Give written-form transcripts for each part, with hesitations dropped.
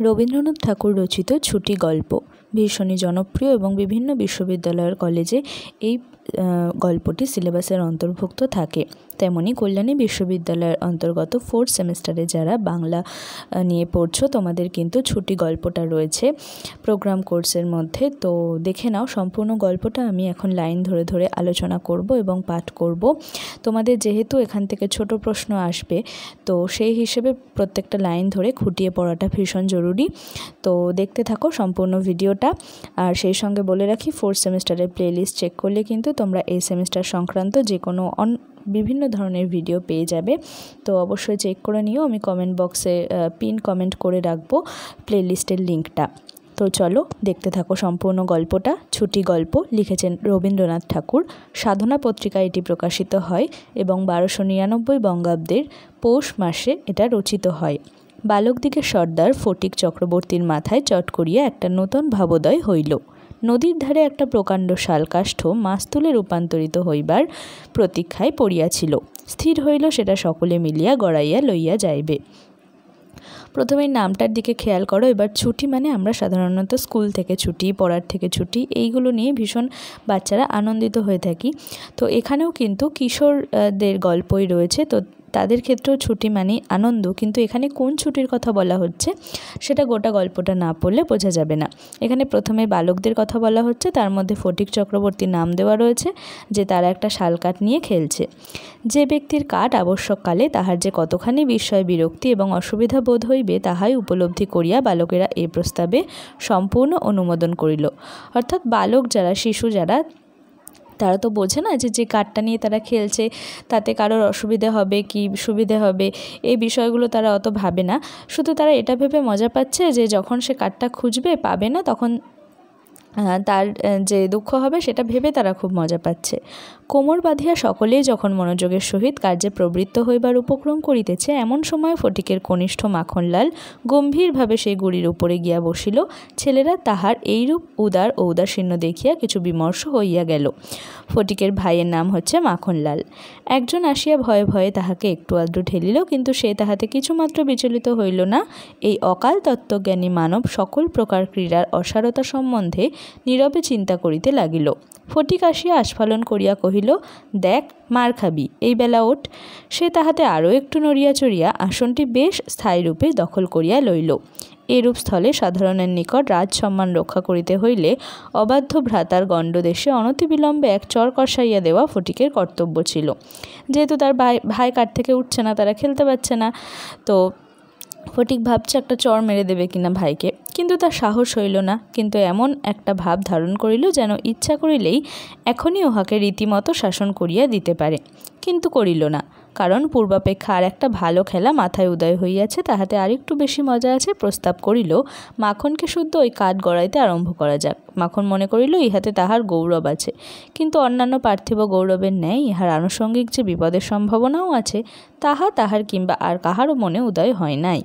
রবীন্দ্রনাথ ঠাকুর রচিত ছুটি গল্প ভীষণই জনপ্রিয় এবং বিভিন্ন বিশ্ববিদ্যালয়ের কলেজে এই গল্পটি সিলেবাসের অন্তর্ভুক্ত থাকে। তেমনি কল্যাণী বিশ্ববিদ্যালয়ের অন্তর্গত 4th সেমেস্টারে যারা বাংলা নিয়ে পড়ছো তোমাদের কিন্তু ছুটি গল্পটা রয়েছে প্রোগ্রাম কোর্সের মধ্যে। তো দেখে নাও সম্পূর্ণ গল্পটা। আমি এখন লাইন ধরে ধরে আলোচনা করব এবং পাঠ করব। তোমাদের যেহেতু এখান থেকে ছোট প্রশ্ন আসবে, তো সেই হিসেবে প্রত্যেকটা লাইন ধরে খুঁটিয়ে পড়াটা ভীষণ জরুরি। তো দেখতে থাকো সম্পূর্ণ ভিডিওটা। আর সেই সঙ্গে বলে রাখি 4th সেমেস্টারের প্লেলিস্ট চেক করলে কিন্তু তোমরা এই সেমেস্টার সংক্রান্ত যে কোনো বিভিন্ন ধরনের ভিডিও পেয়ে যাবে। তো অবশ্যই চেক করে নিও। আমি কমেন্ট বক্সে পিন কমেন্ট করে রাখবো প্লেলিস্টের লিঙ্কটা। তো চলো দেখতে থাকো সম্পূর্ণ গল্পটা। ছুটি গল্প লিখেছেন রবীন্দ্রনাথ ঠাকুর। সাধনা পত্রিকায় এটি প্রকাশিত হয় এবং 1299 বঙ্গাব্দের পৌষ মাসে এটা রচিত হয়। বালকদিগের সর্দার ফটিক চক্রবর্তীর মাথায় চট করিয়া একটা নূতন ভাবোদয় হইল। নদীর ধারে একটা প্রকাণ্ড শালকাষ্ঠ মাস্তুলে রূপান্তরিত হইবার প্রতীক্ষায় পড়িয়াছিল। স্থির হইল সেটা সকলে মিলিয়া গড়াইয়া লইয়া যাইবে। প্রথমে নামটার দিকে খেয়াল করো। এবার ছুটি মানে আমরা সাধারণত স্কুল থেকে ছুটি, পড়ার থেকে ছুটি, এইগুলো নিয়ে ভীষণ বাচ্চারা আনন্দিত হয়ে থাকি। তো এখানেও কিন্তু কিশোরদের গল্পই রয়েছে, তো তাদের ক্ষেত্রেও ছুটি মানে আনন্দ। কিন্তু এখানে কোন ছুটির কথা বলা হচ্ছে সেটা গোটা গল্পটা না পড়লে বোঝা যাবে না। এখানে প্রথমে বালকদের কথা বলা হচ্ছে, তার মধ্যে ফটিক চক্রবর্তীর নাম দেওয়া রয়েছে যে তারা একটা শাল কাঠ নিয়ে খেলছে। যে ব্যক্তির কাঠ আবশ্যককালে তাহার যে কতখানি বিস্ময় বিরক্তি এবং অসুবিধা বোধ হইবে তাহাই উপলব্ধি করিয়া বালকেরা এই প্রস্তাবে সম্পূর্ণ অনুমোদন করিল। অর্থাৎ বালক যারা, শিশু যারা, তারা তো বোঝে না যে কাঠটা নিয়ে তারা খেলছে তাতে কারোর অসুবিধা হবে কি সুবিধে হবে, এই বিষয়গুলো তারা অত ভাবে না। শুধু তারা এটা ভেবে মজা পাচ্ছে যে যখন সে কাঠটা খুঁজবে পাবে না, তখন তার যে দুঃখ হবে সেটা ভেবে তারা খুব মজা পাচ্ছে। কোমর বাঁধিয়া সকলেই যখন মনোযোগের সহিত কার্যে প্রবৃত্ত হইবার উপক্রম করিতেছে, এমন সময় ফটিকের কনিষ্ঠ মাখনলাল গম্ভীরভাবে সেই গুড়ির উপরে গিয়া বসিল। ছেলেরা তাহার এইরূপ উদার ও উদাসীন্য দেখিয়া কিছু বিমর্ষ হইয়া গেল। ফটিকের ভাইয়ের নাম হচ্ছে মাখনলাল। একজন আসিয়া ভয়ে ভয়ে তাহাকে একটু আধটু ঠেলিল, কিন্তু সে তাহাতে কিছুমাত্র বিচলিত হইল না। এই অকাল তত্ত্বজ্ঞানী মানব সকল প্রকার ক্রীড়ার অসারতা সম্বন্ধে নীরবে চিন্তা করিতে লাগিল। ফটিক আসিয়া আস্ফালন করিয়া কহিল, দেখ মার খাবি, এই বেলা ওঠ। সে তাহাতে আরও একটু নড়িয়া চড়িয়া আসনটি বেশ স্থায়ীরূপে দখল করিয়া লইল। এরূপ স্থলে সাধারণের নিকট রাজ সম্মান রক্ষা করিতে হইলে অবাধ্য ভ্রাতার গণ্ডদেশে অনতিবিলম্বে এক চর কষাইয়া দেওয়া ফটিকের কর্তব্য ছিল। যেহেতু তার ভাই কাঠ থেকে উঠছে না, তারা খেলতে পারছে না, তো ফটিক ভাবছে একটা চর মেরে দেবে কিনা ভাইকে, কিন্তু তার সাহস হইল না। কিন্তু এমন একটা ভাব ধারণ করিল যেন ইচ্ছা করিলেই এখনই উহাকে রীতিমতো শাসন করিয়া দিতে পারে। কিন্তু করিল না, কারণ পূর্বাপেক্ষা আর একটা ভালো খেলা মাথায় উদয় হইয়াছে, তাহাতে আরেকটু বেশি মজা আছে। প্রস্তাব করিল মাখনকে শুদ্ধ ওই কাঠ গড়াইতে আরম্ভ করা যাক। মাখন মনে করিল ইহাতে তাহার গৌরব আছে, কিন্তু অন্যান্য পার্থিব গৌরবের ন্যায় ইহার আনুষঙ্গিক যে বিপদের সম্ভাবনাও আছে তাহার কিংবা আর কাহারও মনে উদয় হয় নাই।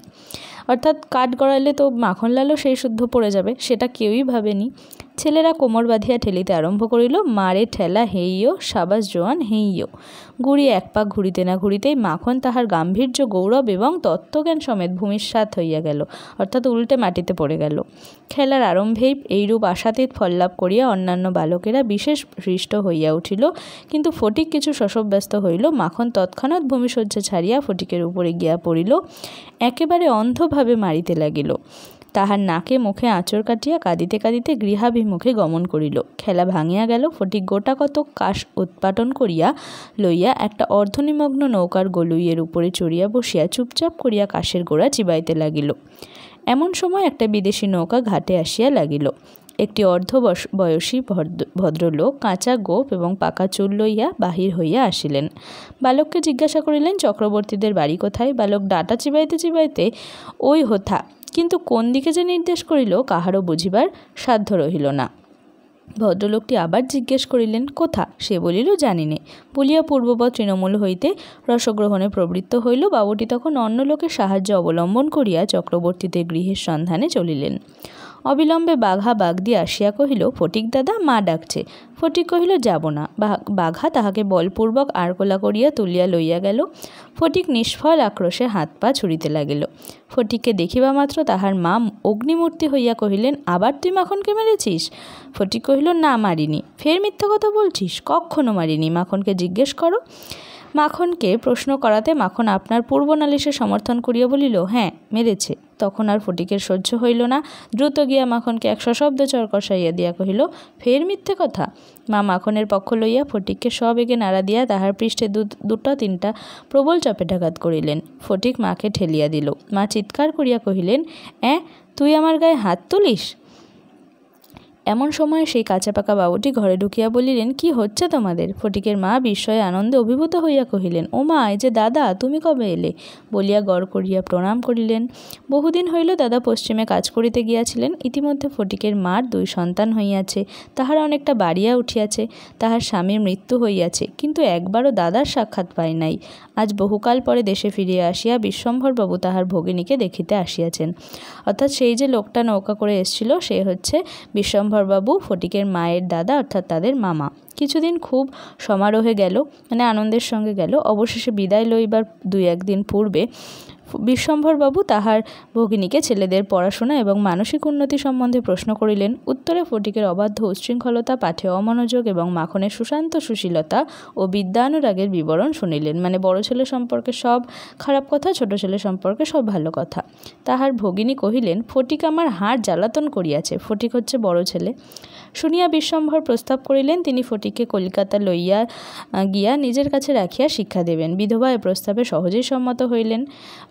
অর্থাৎ কাঠ গড়াইলে তো মাখনলালও সেই শুদ্ধ পড়ে যাবে, সেটা কেউই ভাবেনি। ছেলেরা কোমর বাঁধিয়া ঠেলিতে আরম্ভ করিল। মারে ঠেলা হেইও, সাবাস জোয়ান হেইও। গুড়ি এক পাক ঘুরিতে না ঘুরিতেই মাখন তাহার গাম্ভীর্য, গৌরব এবং তত্ত্বজ্ঞান সমেত ভূমিসাৎ হইয়া গেল, অর্থাৎ উল্টে মাটিতে পড়ে গেল। খেলার আরম্ভেই এইরূপ আশাতীত ফললাভ করিয়া অন্যান্য বালকেরা বিশেষ হৃষ্ট হইয়া উঠিল। কিন্তু ফটিক কিছু শশব্যস্ত হইল। মাখন তৎক্ষণাৎ ভূমিশয্যা ছাড়িয়া ফটিকের উপরে গিয়া পড়িল, একেবারে অন্ধভাবে মারিতে লাগিল। তাহার নাকে মুখে আঁচড় কাটিয়া কাঁদিতে কাঁদিতে গৃহাভিমুখে গমন করিল। খেলা ভাঙিয়া গেল। ফটিক গোটা কত কাশ উৎপাটন করিয়া লইয়া একটা অর্ধনিমগ্ন নৌকার গলুইয়ের উপরে চড়িয়া বসিয়া চুপচাপ করিয়া কাশের গোড়া চিবাইতে লাগিল। এমন সময় একটা বিদেশি নৌকা ঘাটে আসিয়া লাগিল। একটি বয়সী ভদ্রলোক কাঁচা গোঁফ এবং পাকা চুল লইয়া বাহির হইয়া আসিলেন। বালককে জিজ্ঞাসা করিলেন, চক্রবর্তীদের বাড়ি কোথায়? বালক ডাটা চিবাইতে চিবাইতে ওই হোথা, কিন্তু কোন দিকে যে নির্দেশ করিল কাহারও বুঝিবার সাধ্য রহিল না। ভদ্রলোকটি আবার জিজ্ঞেস করিলেন, কোথা? সে বলিল, জানি নে, বলিয়া পূর্ববৎ তৃণমূল হইতে রসগ্রহণে প্রবৃত্ত হইল। বাবুটি তখন অন্য লোকের সাহায্য অবলম্বন করিয়া চক্রবর্তীদের গৃহের সন্ধানে চলিলেন। অবিলম্বে বাঘা বাগদি আসিয়া কহিল, ফটিক দাদা, মা ডাকছে। ফটিক কহিল, যাব না। বাঘা তাহাকে বলপূর্বক আড়কোলা করিয়া তুলিয়া লইয়া গেল। ফটিক নিষ্ফল আক্রোশে হাত পা ছুড়িতে লাগিল। ফটিককে দেখিবা মাত্র তাহার মা অগ্নিমূর্তি হইয়া কহিলেন, আবার তুই মাখনকে মেরেছিস? ফটিক কহিল, না, মারিনি। ফের মিথ্যা কথা বলছিস? কখনো মারিনি, মাখনকে জিজ্ঞেস করো। মাখনকে প্রশ্ন করাতে মাখন আপনার পূর্ব নালিশে সমর্থন করিয়া বলিল, হ্যাঁ, মেরেছে। তখন আর ফটিকের সহ্য হইল না। দ্রুত গিয়া মাখনকে এক সশব্দ চর কষাইয়া দিয়া কহিল, ফের মিথ্যে কথা। মা মাখনের পক্ষ লইয়া ফটিককে সবেগে নাড়া দিয়া তাহার পৃষ্ঠে দুটা তিনটা প্রবল চপেটাঘাত করিলেন। ফটিক মাকে ঠেলিয়া দিল। মা চিৎকার করিয়া কহিলেন, তুই আমার গায়ে হাত তুলিস? এমন সময় সেই কাঁচা পাকা বাবুটি ঘরে ঢুকিয়া বলিলেন, কি হচ্ছে তোমাদের? ফটিকের মা বিস্ময়ে আনন্দে অভিভূত হইয়া কহিলেন, ও মা, এই যে দাদা, তুমি কবে এলে? বলিয়া গড় করিয়া প্রণাম করিলেন। বহুদিন হইল দাদা পশ্চিমে কাজ করিতে গিয়াছিলেন। ইতিমধ্যে ফটিকের মার 2 সন্তান হইয়াছে, তাহার অনেকটা বাড়িয়া উঠিয়াছে, তাহার স্বামীর মৃত্যু হইয়াছে, কিন্তু একবারও দাদার সাক্ষাৎ পায় নাই। আজ বহুকাল পরে দেশে ফিরিয়া আসিয়া বিশ্বম্ভরবাবু তাহার ভগিনীকে দেখিতে আসিয়াছেন। অর্থাৎ সেই যে লোকটা নৌকা করে এসেছিল, সে হচ্ছে বিশ্বম্ভরবাবু, ফটিকের মায়ের দাদা, অর্থাৎ তাদের মামা। কিছুদিন খুব সমারোহে গেল, মানে আনন্দের সঙ্গে গেল। অবশেষে বিদায় লইবার 2-1 দিন পূর্বে বিশ্বম্ভরবাবু তাহার ভগিনীকে ছেলেদের পড়াশোনা এবং মানসিক উন্নতি সম্বন্ধে প্রশ্ন করিলেন। উত্তরে ফটিকের অবাধ্য উচ্ছৃঙ্খলতা, পাঠে অমনোযোগ এবং মাখনের সুশান্ত সুশীলতা ও বিদ্যানুরাগের বিবরণ শুনিলেন। মানে বড় ছেলে সম্পর্কে সব খারাপ কথা, ছোট ছেলে সম্পর্কে সব ভালো কথা। তাহার ভগিনী কহিলেন, ফটিক আমার হাড় জ্বালাতন করিয়াছে। ফটিক হচ্ছে বড় ছেলে। শুনিয়া বিশ্বম্ভর প্রস্তাব করিলেন, তিনি ফটিককে কলিকাতা লইয়া গিয়া নিজের কাছে রাখিয়া শিক্ষা দেবেন। বিধবা এ প্রস্তাবে সহজেই সম্মত হইলেন।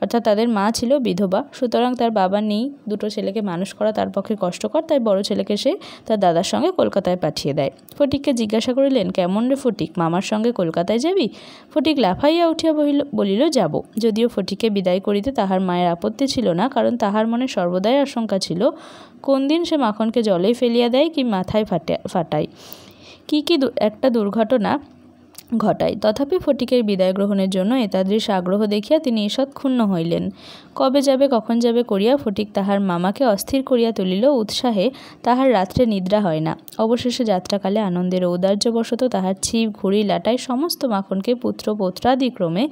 অর্থাৎ তাদের মা ছিল বিধবা, সুতরাং তার বাবা নেই, 2 ছেলেকে মানুষ করা তার পক্ষে কষ্টকর, তাই বড় ছেলেকে সে তার দাদার সঙ্গে কলকাতায় পাঠিয়ে দেয়। ফটিককে জিজ্ঞাসা করিলেন, কেমন রে ফটিক, মামার সঙ্গে কলকাতায় যাবি? ফটিক লাফাইয়া উঠিয়া বলিল, যাব। যদিও ফটিককে বিদায় করিতে তাহার মায়ের আপত্তি ছিল না, কারণ তাহার মনে সর্বদাই আশঙ্কা ছিল কোন দিন সে মাখনকে জলেই ফেলিয়া দেয় কি মাথায় ফাটায়, কি একটা দুর্ঘটনা ঘটায়। তথাপি ফটিকের বিদায় গ্রহণের জন্য এতাদৃশ আগ্রহ দেখিয়া তিনি ঈষৎ ক্ষুণ্ণ হইলেন। কবে যাবে, কখন যাবে করিয়া ফটিক তাহার মামাকে অস্থির করিয়া তুলিল। উৎসাহে তাহার রাত্রে নিদ্রা হয় না। অবশেষে যাত্রাকালে আনন্দের ঔদার্যবশত তাহার ছিপ, ঘুড়ি, লাটাই সমস্ত মাখনকে পুত্র পৌত্রাদিক্রমে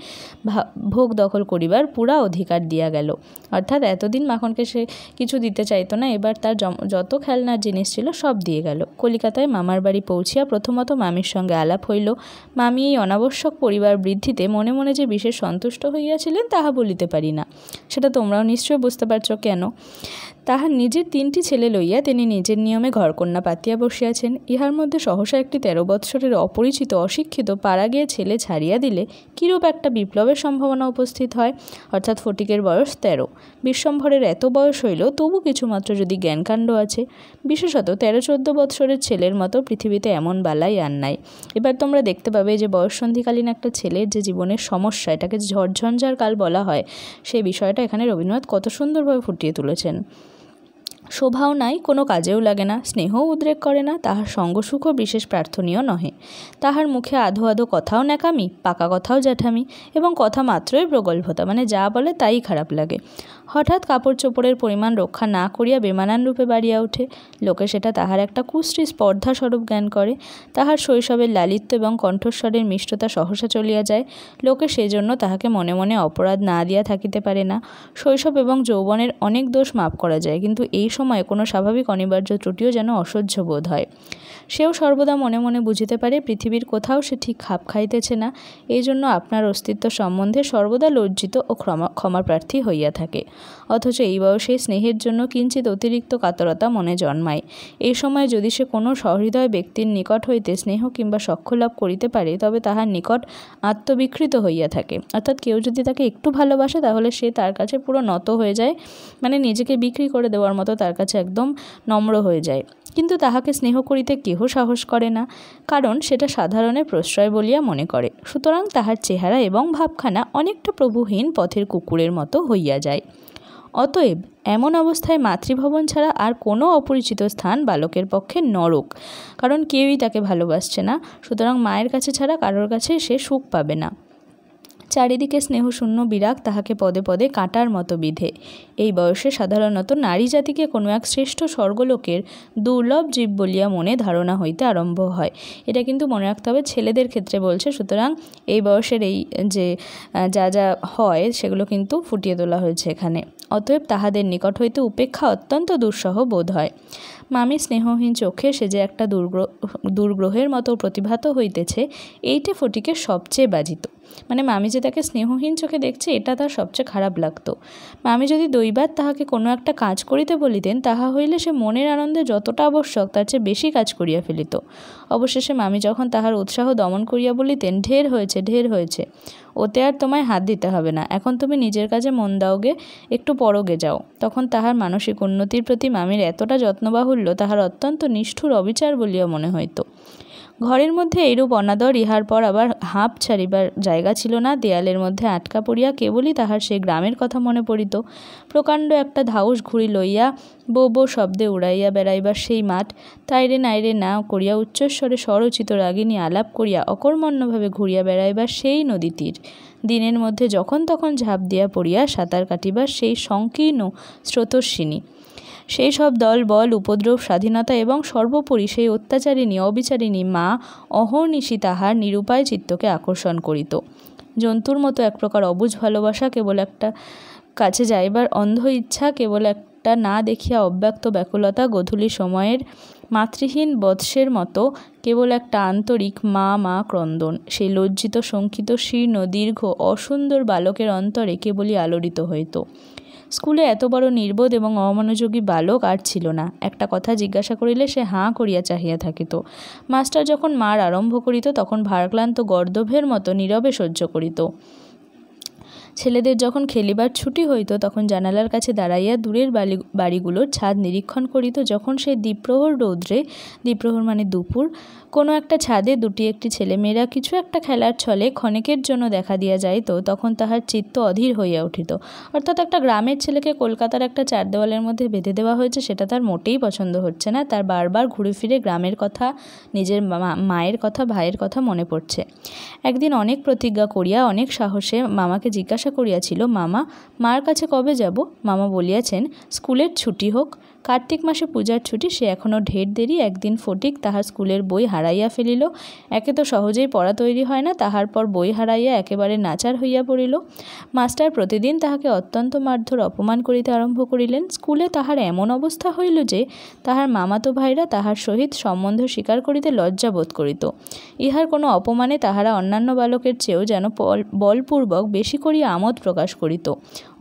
ভোগ দখল করিবার পুরা অধিকার দিয়া গেল। অর্থাৎ এতদিন মাখনকে সে কিছু দিতে চাইতো না, এবার তার যত খেলনার জিনিস ছিল সব দিয়ে গেল। কলিকাতায় মামার বাড়ি পৌঁছিয়া প্রথমত মামির সঙ্গে আলাপ হইল। মামি এই অনাবশ্যক পরিবার বৃদ্ধিতে মনে মনে যে বিশেষ সন্তুষ্ট হইয়াছিলেন তাহা বলিতে পারি না, সেটা তোমরাও নিশ্চয় বুঝতে পারছ কেন। তাহার নিজের 3টি ছেলে লইয়া তিনি নিজের নিয়মে ঘরকন্যা পাতিয়া বসিয়াছেন। ইহার মধ্যে সহসা একটি 13 বৎসরের অপরিচিত অশিক্ষিত পাড়া গিয়ে ছেলে ছাড়িয়া দিলে কিরূপ একটা বিপ্লবের সম্ভাবনা উপস্থিত হয়। অর্থাৎ ফটিকের বয়স 13, বিশ্বম্ভরের এত বয়স হইল, তবু কিছুমাত্র যদি জ্ঞানকাণ্ড আছে। বিশেষত 13-14 বৎসরের ছেলের মতো পৃথিবীতে এমন বালাই আর নাই। এবার তোমরা দেখতে পাবে যে বয়ঃসন্ধিকালীন একটা ছেলের যে জীবনের সমস্যা, এটাকে ঝড়ঝঞ্ঝার কাল বলা হয়, সেই বিষয়টা এখানে রবীন্দ্রনাথ কত সুন্দরভাবে ফুটিয়ে তুলেছেন। শোভাও নাই, কোনো কাজেও লাগে না, স্নেহও উদ্রেক করে না, তাহার সঙ্গসুখও বিশেষ প্রার্থনীয় নহে। তাহার মুখে আধো আধো কথাও ন্যাকামি, পাকা কথাও জ্যাঠামি, এবং কথা মাত্রই প্রগল্ভতা, মানে যা বলে তাই খারাপ লাগে। হঠাৎ কাপড় চোপড়ের পরিমাণ রক্ষা না করিয়া বেমানান রূপে বাড়িয়া ওঠে। লোকে সেটা তাহার একটা কুশ্রী স্পর্ধা স্বরূপ জ্ঞান করে। তাহার শৈশবের লালিত্য এবং কণ্ঠস্বরের মিষ্টতা সহসা চলিয়া যায়। লোকে সেজন্য তাহাকে মনে মনে অপরাধ না দিয়া থাকিতে পারে না। শৈশব এবং যৌবনের অনেক দোষ মাপ করা যায়, কিন্তু এই সময়ে কোনো স্বাভাবিক অনিবার্য ত্রুটিও যেন অসহ্য বোধ হয়। সেও সর্বদা মনে মনে বুঝিতে পারে পৃথিবীর কোথাও সে ঠিক খাপ খাইতেছে না। এই জন্য আপনার অস্তিত্ব সম্বন্ধে সর্বদা লজ্জিত ও ক্ষমাপ্রার্থী হইয়া থাকে। অথচ এই বয়সে স্নেহের জন্য কিঞ্চিত অতিরিক্ত কাতরতা মনে জন্মায়। এই সময় যদি সে কোনো সহৃদয় ব্যক্তির নিকট হইতে স্নেহ কিংবা সখ্য লাভ করিতে পারে, তবে তাহার নিকট আত্মবিকৃত হইয়া থাকে। অর্থাৎ কেউ যদি তাকে একটু ভালোবাসে, তাহলে সে তার কাছে পুরো নত হয়ে যায়, মানে নিজেকে বিক্রি করে দেওয়ার মতো তার কাছে একদম নম্র হয়ে যায়। কিন্তু তাহাকে স্নেহ করিতে কেহ সাহস করে না, কারণ সেটা সাধারণের প্রশ্রয় বলিয়া মনে করে। সুতরাং তাহার চেহারা এবং ভাবখানা অনেকটা প্রভুহীন পথের কুকুরের মতো হইয়া যায়। অতএব এমন অবস্থায় মাতৃভবন ছাড়া আর কোনো অপরিচিত স্থান বালকের পক্ষে নরক, কারণ কেউই তাকে ভালোবাসছে না। সুতরাং মায়ের কাছে ছাড়া কারোর কাছে সে সুখ পাবে না। চারিদিকে স্নেহশূন্য বিরাগ তাহাকে পদে পদে কাঁটার মতো বিধে। এই বয়সে সাধারণত নারী জাতিকে কোনো এক শ্রেষ্ঠ স্বর্গলোকের দুর্লভ জীব বলিয়া মনে ধারণা হইতে আরম্ভ হয়। এটা কিন্তু মনে রাখতে হবে, ছেলেদের ক্ষেত্রে বলছে। সুতরাং এই বয়সের এই যে যা যা হয় সেগুলো কিন্তু ফুটিয়ে তোলা হয়েছে এখানে। অতএব তাহাদের নিকট হইতে উপেক্ষা অত্যন্ত দুঃসহ বোধ হয়। মামি স্নেহহীন চোখে সে যে একটা দুর্গ্রহের মতো প্রতিভাত হইতেছে, এইটে ফটিকের সবচেয়ে বাজিত। মানে মামি যে তাকে স্নেহহীন চোখে দেখছে, এটা তার সবচেয়ে খারাপ লাগতো। মামি যদি দৈবাৎ তাহাকে কোনো একটা কাজ করিতে বলিতেন, তাহা হইলে সে মনের আনন্দে যতটা আবশ্যক তার চেয়ে বেশি কাজ করিয়া ফেলিত। অবশেষে মামি যখন তাহার উৎসাহ দমন করিয়া বলিতেন, ঢের হয়েছে, ঢের হয়েছে, ওতে আর তোমায় হাত দিতে হবে না, এখন তুমি নিজের কাজে মন দাওগে, একটু পরগে যাও, তখন তাহার মানসিক উন্নতির প্রতি মামির এতটা যত্নবাহুল্য তাহার অত্যন্ত নিষ্ঠুর অবিচার বলিয়া মনে হইত। ঘরের মধ্যে এইরূপ অনাদর ইহার পর আবার হাঁপ ছাড়িবার জায়গা ছিল না। দেয়ালের মধ্যে আটকা পড়িয়া কেবলই তাহার সেই গ্রামের কথা মনে পড়িত। প্রকাণ্ড একটা ধাউস ঘুড়ি লইয়া বো বো শব্দে উড়াইয়া বেড়াইবার সেই মাঠ, তাইরে নাইরে না করিয়া উচ্চস্বরে স্বরচিত রাগিনী আলাপ করিয়া অকর্মণ্যভাবে ঘুরিয়া বেড়াইবার সেই নদী তীর, দিনের মধ্যে যখন তখন ঝাঁপ দিয়া পড়িয়া সাঁতার কাটিবার সেই সংকীর্ণ স্রোতস্বিনী, সেই সব দল বল উপদ্রব স্বাধীনতা এবং সর্বোপরি সেই অত্যাচারিণী অবিচারিণী মা অহর্নিশি তাহার নিরুপায় চিত্তকে আকর্ষণ করিত। জন্তুর মতো এক প্রকার অবুঝ ভালোবাসা, কেবল একটা কাছে যাইবার অন্ধ ইচ্ছা, কেবল একটা না দেখিয়া অব্যক্ত ব্যাকুলতা, গোধূলি সময়ের মাতৃহীন বৎসের মতো কেবল একটা আন্তরিক মা মা ক্রন্দন, সেই লজ্জিত শঙ্কিত শীর্ণ দীর্ঘ অসুন্দর বালকের অন্তরে কেবলই আলোড়িত হইত। স্কুলে এত বড় নির্বোধ এবং অমনোযোগী বালক আর ছিল না। একটা কথা জিজ্ঞাসা করিলে সে হাঁ করিয়া চাহিয়া থাকিত। মাস্টার যখন মার আরম্ভ করিত, তখন ভারক্লান্ত গর্দভের মতো নীরবে সহ্য করিত। ছেলেদের যখন খেলিবার ছুটি হইত, তখন জানালার কাছে দাঁড়াইয়া দূরের বাড়িগুলোর ছাদ নিরীক্ষণ করিত। যখন সেই দ্বিপ্রহর রৌদ্রে, দ্বিপ্রহর মানে দুপুর, কোনো একটা ছাদে দুটি একটি ছেলেমেয়েরা কিছু একটা খেলার ছলে ক্ষণেকের জন্য দেখা দিয়া যাইত, তখন তাহার চিত্ত অধীর হইয়া উঠিত। অর্থাৎ একটা গ্রামের ছেলেকে কলকাতার একটা চার দেওয়ালের মধ্যে বেঁধে দেওয়া হয়েছে, সেটা তার মোটেই পছন্দ হচ্ছে না। তার বারবার ঘুরে ফিরে গ্রামের কথা, নিজের মায়ের কথা, ভাইয়ের কথা মনে পড়ছে। একদিন অনেক প্রতিজ্ঞা করিয়া অনেক সাহসে মামাকে জিজ্ঞাসা করিয়াছিল, মামা, মার কাছে কবে যাব? মামা বলিয়াছেন, স্কুলের ছুটি হোক। কার্তিক মাসে পূজার ছুটি, সে এখনও ঢের দেরি। একদিন ফটিক তাহার স্কুলের বই হারাইয়া ফেলিল। একে তো সহজেই পড়া তৈরি হয় না, তাহার পর বই হারাইয়া একেবারে নাচার হইয়া পড়িল। মাস্টার প্রতিদিন তাহাকে অত্যন্ত মারধর অপমান করিতে আরম্ভ করিলেন। স্কুলে তাহার এমন অবস্থা হইল যে তাহার মামাতো ভাইরা তাহার সহিত সম্বন্ধ স্বীকার করিতে লজ্জা বোধ করিত। ইহার কোনো অপমানে তাহারা অন্যান্য বালকের চেয়েও যেন বলপূর্বক বেশি করিয়া আমোদ প্রকাশ করিত।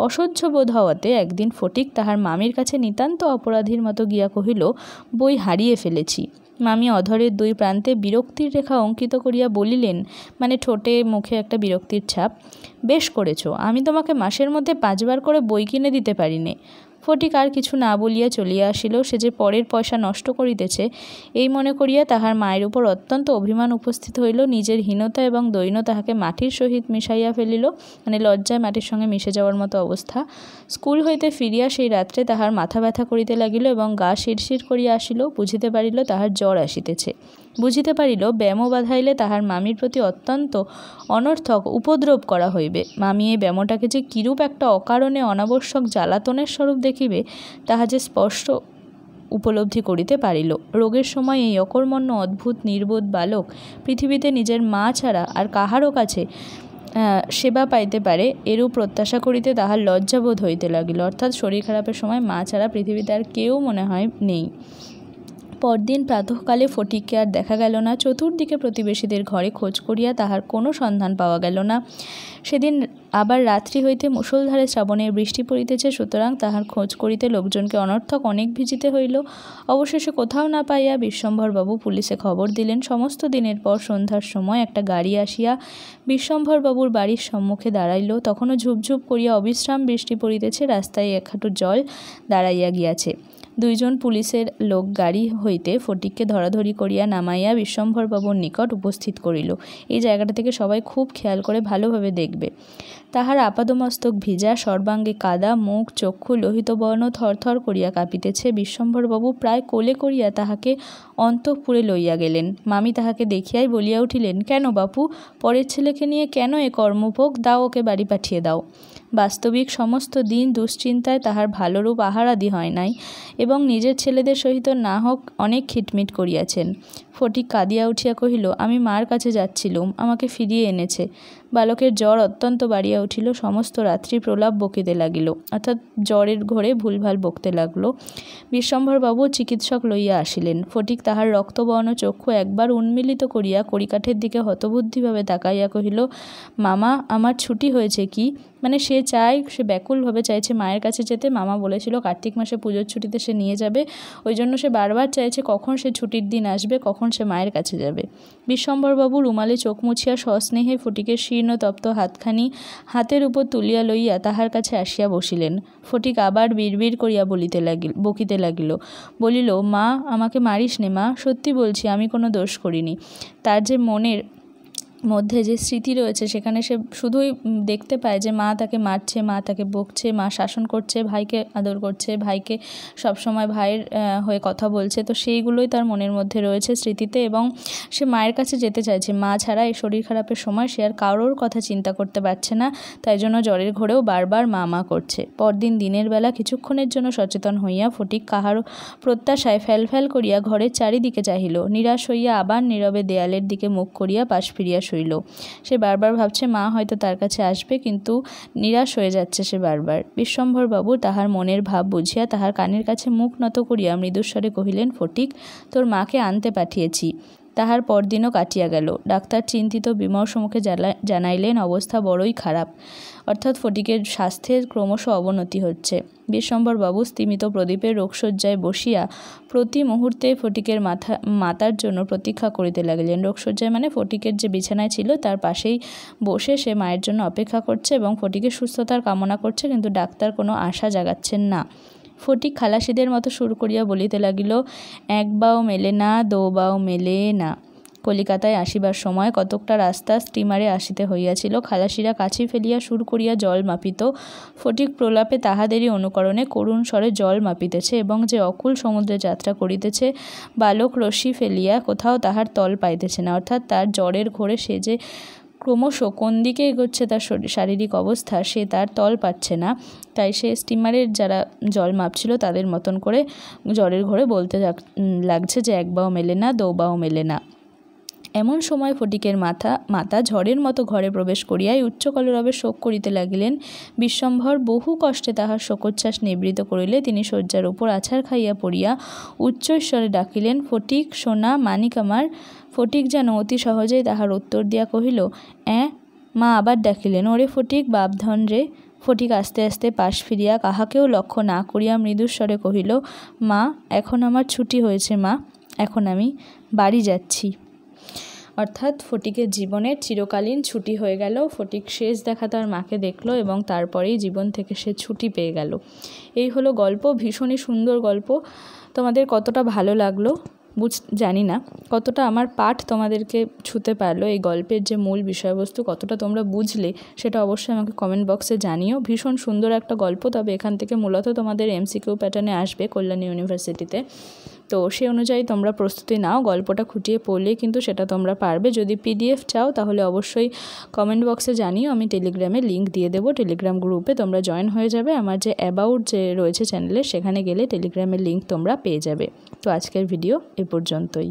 অসহ্য বোধ হওয়াতে একদিন ফটিক তাহার মামির কাছে নিতান্ত অপরাধীর মতো গিয়া কহিল, বই হারিয়ে ফেলেছি। মামি অধরের দুই প্রান্তে বিরক্তির রেখা অঙ্কিত করিয়া বলিলেন, মানে ঠোঁটে মুখে একটা বিরক্তির ছাপ, বেশ করেছ, আমি তোমাকে মাসের মধ্যে 5 বার করে বই কিনে দিতে পারি নে। ফটিক আর কিছু না বলিয়া চলিয়া আসিল। সে যে পরের পয়সা নষ্ট করিতেছে, এই মনে করিয়া তাহার মায়ের উপর অত্যন্ত অভিমান উপস্থিত হইল। নিজের হীনতা এবং দৈন্য তাহাকে মাটির সহিত মিশাইয়া ফেলিল, মানে লজ্জায় মাটির সঙ্গে মিশে যাওয়ার মতো অবস্থা। স্কুল হইতে ফিরিয়া সেই রাত্রে তাহার মাথা ব্যথা করিতে লাগিল এবং গা শিরশির করিয়া আসিল। বুঝিতে পারিল তাহার জ্বর আসিতেছে। বুঝিতে পারিল ব্যামো বাঁধাইলে তাহার মামির প্রতি অত্যন্ত অনর্থক উপদ্রব করা হইবে। মামি এই ব্যামোটাকে যে কিরূপ একটা অকারণে অনাবশ্যক জ্বালাতনের স্বরূপ দেখিবে, তাহা যে স্পষ্ট উপলব্ধি করিতে পারিল। রোগের সময় এই অকর্মণ্য অদ্ভুত নির্বোধ বালক পৃথিবীতে নিজের মা ছাড়া আর কাহারও কাছে সেবা পাইতে পারে, এরূপ প্রত্যাশা করিতে তাহার লজ্জাবোধ হইতে লাগিল। অর্থাৎ শরীর খারাপের সময় মা ছাড়া পৃথিবীতে আর কেউ মনে হয় নেই। পরদিন প্রাতঃকালে ফটিককে আর দেখা গেল না। চতুর্দিকে প্রতিবেশীদের ঘরে খোঁজ করিয়া তাহার কোনো সন্ধান পাওয়া গেল না। সেদিন আবার রাত্রি হইতে মুষলধারে শ্রাবণের বৃষ্টি পড়িতেছে, সুতরাং তাহার খোঁজ করিতে লোকজনকে অনর্থক অনেক ভিজিতে হইল। অবশেষে কোথাও না পাইয়া বিশ্বম্ভরবাবু পুলিশে খবর দিলেন। সমস্ত দিনের পর সন্ধ্যার সময় একটা গাড়ি আসিয়া বিশ্বম্ভরবাবুর বাড়ির সম্মুখে দাঁড়াইল। তখনও ঝুপঝুপ করিয়া অবিশ্রাম বৃষ্টি পড়িতেছে। রাস্তায় এক হাঁটু জল দাঁড়াইয়া গিয়াছে। 2 জন পুলিশের লোক গাড়ি হইতে ফটিককে ধরাধরি করিয়া নামাইয়া বিশ্বম্ভরবাবুর নিকট উপস্থিত করিল। এই জায়গাটা থেকে সবাই খুব খেয়াল করে ভালোভাবে দেখবে। তাহার আপাদমস্তক ভিজা, সর্বাঙ্গে কাদা, মুখ চক্ষু লোহিত বর্ণ থরথর করিয়া কাঁপিতেছে। বিশ্বম্ভরবাবু প্রায় কোলে করিয়া তাহাকে অন্তঃপুরে লইয়া গেলেন। মামি তাহাকে দেখিয়াই বলিয়া উঠিলেন, কেন বাপু, পরের ছেলেকে নিয়ে কেন এ কর্মভোগ? দাও, ওকে বাড়ি পাঠিয়ে দাও। বাস্তবিক সমস্ত দিন দুশ্চিন্তায় তাহার ভালোরূপ আহারাদি হয় নাই এবং নিজের ছেলেদের সহিত না হোক অনেক খিটমিট করিয়াছেন। ফটিক কাঁদিয়া উঠিয়া কহিল, আমি মার কাছে যাচ্ছিলুম, আমাকে ফিরিয়ে এনেছে। বালকের জ্বর অত্যন্ত বাড়িয়া উঠিল, সমস্ত রাত্রি প্রলাপ বকিতে লাগিল, অর্থাৎ জ্বরের ঘোরে ভুলভাল বকতে লাগল। বিশ্বম্ভরবাবু চিকিৎসক লইয়া আসিলেন। ফটিক তাহার রক্তবর্ণ চক্ষু একবার উন্মিলিত করিয়া কড়িকাঠের দিকে হতবুদ্ধিভাবে তাকাইয়া কহিল, মামা, আমার ছুটি হয়েছে কি? মানে সে ব্যাকুলভাবে চাইছে মায়ের কাছে যেতে। মামা বলেছিল কার্তিক মাসে পুজোর ছুটিতে সে নিয়ে যাবে, ওই জন্য সে বারবার চাইছে কখন সে ছুটির দিন আসবে, কখন সে মায়ের কাছে যাবে। বিশ্বম্ভরবাবু রুমালে চোখ মুছিয়া সস্নেহে ফটিকের শীর্ণ তপ্ত হাতখানি হাতের উপর তুলিয়া লইয়া তাহার কাছে আসিয়া বসিলেন। ফটিক আবার বিড়বিড় করিয়া বকিতে লাগিল। বলিল, মা, আমাকে মারিস নে মা, সত্যি বলছি আমি কোনো দোষ করিনি। তার যে মনের মধ্যে যে স্মৃতি রয়েছে সেখানে সে শুধুই দেখতে পায় যে মা তাকে মারছে, মা তাকে বকছে, মা শাসন করছে, ভাইকে আদর করছে, ভাইকে সবসময় ভাইয়ের হয়ে কথা বলছে। তো সেইগুলোই তার মনের মধ্যে রয়েছে স্মৃতিতে, এবং সে মায়ের কাছে যেতে চাইছে। মা ছাড়া এই শরীর খারাপের সময় সে আর কারোর কথা চিন্তা করতে পারছে না, তাই জন্য জ্বরের ঘোরেও বারবার মা মা করছে। পরদিন দিনের বেলা কিছুক্ষণের জন্য সচেতন হইয়া ফটিক কাহারও প্রত্যাশায় ফ্যাল করিয়া ঘরের চারিদিকে চাহিল। নিরাশ হইয়া আবার নীরবে দেয়ালের দিকে মুখ করিয়া পাশ ফিরিয়া শুইল। সে বারবার ভাবছে মা হয়তো তার কাছে আসবে, কিন্তু নিরাশ হয়ে যাচ্ছে সে বারবার। বিশ্বম্ভরবাবু তাহার মনের ভাব বুঝিয়া তাহার কানের কাছে মুখ নত করিয়া মৃদুস্বরে কহিলেন, ফটিক, তোর মাকে আনতে পাঠিয়েছি। তাহার পরদিনও কাটিয়া গেল। ডাক্তার চিন্তিত বিমর্ষ মুখে জানাইলেন অবস্থা বড়ই খারাপ, অর্থাৎ ফটিকের স্বাস্থ্যের ক্রমশ অবনতি হচ্ছে। বিশ্বম্ভরবাবু স্তিমিত প্রদীপের রোগশয্যায় বসিয়া প্রতি মুহূর্তে ফটিকের মাতার জন্য প্রতীক্ষা করিতে লাগিলেন। রোগশয্যায় মানে ফটিকের যে বিছানায় ছিল তার পাশেই বসে সে মায়ের জন্য অপেক্ষা করছে এবং ফটিকের সুস্থতার কামনা করছে, কিন্তু ডাক্তার কোনো আশা জাগাচ্ছেন না। ফটিক খালাসিদের মতো সুর করিয়া বলিতে লাগিল, এক বাও মেলে না, দো বাও মেলে না। কলিকাতায় আসিবার সময় কতকটা রাস্তা স্টিমারে আসিতে হইয়াছিল। খালাসিরা কাছি ফেলিয়া সুর করিয়া জল মাপিত। ফটিক প্রলাপে তাহাদেরই অনুকরণে করুণ স্বরে জল মাপিতেছে এবং যে অকুল সমুদ্রে যাত্রা করিতেছে, বালক রশ্মি ফেলিয়া কোথাও তাহার তল পাইতেছে না। অর্থাৎ তার জ্বরের ঘোরে সে যে ক্রমশ কোন দিকে এগোচ্ছে তার শারীরিক অবস্থা, সে তার তল পাচ্ছে না। তাই সে স্টিমারের যারা জল মাপছিল তাদের মতন করে জ্বরের ঘোরে বলতে লাগছে যে এক বাও মেলে না, দো বাও মেলে না। এমন সময় ফটিকের মাতা ঝড়ের মতো ঘরে প্রবেশ করিয়াই উচ্চ কলরবে শোক করিতে লাগিলেন। বিশ্বম্ভর বহু কষ্টে তাহার শোকোচ্ছ্বাস নিবৃত করিলে তিনি শয্যার উপর আছাড় খাইয়া পড়িয়া উচ্চস্বরে ডাকিলেন, ফটিক সোনা, মানিক আমার। ফটিক যেন অতি সহজেই তাহার উত্তর দিয়া কহিল, মা আবার ডাকিলেন, ওরে ফটিক, বাপধন রে। ফটিক আস্তে আস্তে পাশ ফিরিয়া কাহাকেও লক্ষ্য না করিয়া মৃদুস্বরে কহিল, মা, এখন আমার ছুটি হয়েছে মা, এখন আমি বাড়ি যাচ্ছি। অর্থাৎ ফটিকের জীবনের চিরকালীন ছুটি হয়ে গেল। ফটিক শেষ দেখা তার মাকে দেখলো এবং তারপরেই জীবন থেকে সে ছুটি পেয়ে গেল। এই হলো গল্প, ভীষণই সুন্দর গল্প। তোমাদের কতটা ভালো লাগলো জানি না, কতটা আমার পাঠ তোমাদেরকে ছুঁতে পারলো, এই গল্পের যে মূল বিষয়বস্তু কতটা তোমরা বুঝলে সেটা অবশ্যই আমাকে কমেন্ট বক্সে জানিও। ভীষণ সুন্দর একটা গল্প, তবে এখান থেকে মূলত তোমাদের এমসিকিউ প্যাটার্নে আসবে কল্যাণী ইউনিভার্সিটিতে। তো সেই অনুযায়ী তোমরা প্রস্তুতি নাও, গল্পটা খুঁটিয়ে পড়লে কিন্তু সেটা তোমরা পারবে। যদি পিডিএফ চাও তাহলে অবশ্যই কমেন্ট বক্সে জানিও, আমি টেলিগ্রামে লিঙ্ক দিয়ে দেবো। টেলিগ্রাম গ্রুপে তোমরা জয়েন হয়ে যাবে, আমার যে অ্যাবাউট যে রয়েছে চ্যানেলে সেখানে গেলে টেলিগ্রামের লিঙ্ক তোমরা পেয়ে যাবে। তো আজকের ভিডিও এ পর্যন্তই।